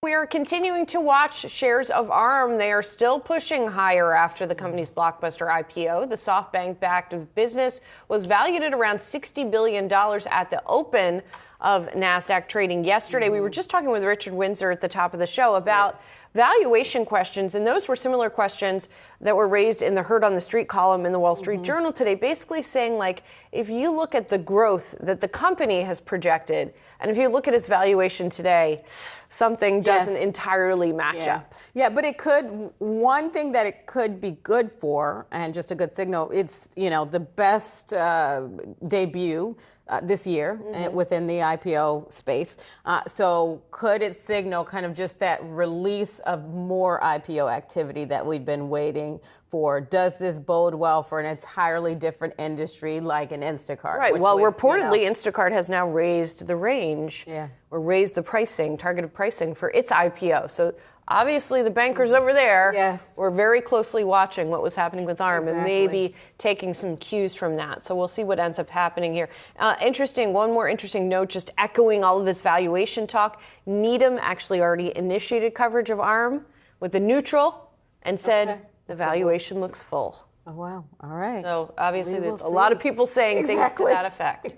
We are continuing to watch shares of ARM. They are still pushing higher after the company's blockbuster IPO. The SoftBank-backed business was valued at around $60 billion at the open of Nasdaq trading yesterday. We were just talking with Richard Windsor at the top of the show about valuation questions, and those were similar questions that were raised in the Heard on the Street column in the Wall Street Journal today, basically saying, like, if you look at the growth that the company has projected, and if you look at its valuation today, something doesn't entirely match up. Yeah, but it could, one thing that it could be good for, and just a good signal, it's, the best debut this year within the IPO space. So could it signal kind of just that release of more IPO activity that we've been waiting for? Does this bode well for an entirely different industry like an Instacart? Right. Well, reportedly, Instacart has now raised the range or raised the pricing, targeted pricing for its IPO. So obviously, the bankers over there were very closely watching what was happening with ARM and maybe taking some cues from that. So we'll see what ends up happening here. One more interesting note, just echoing all of this valuation talk. Needham actually already initiated coverage of ARM with a neutral and said the valuation looks full. Oh, wow. All right. So obviously, there's a lot of people saying things to that effect.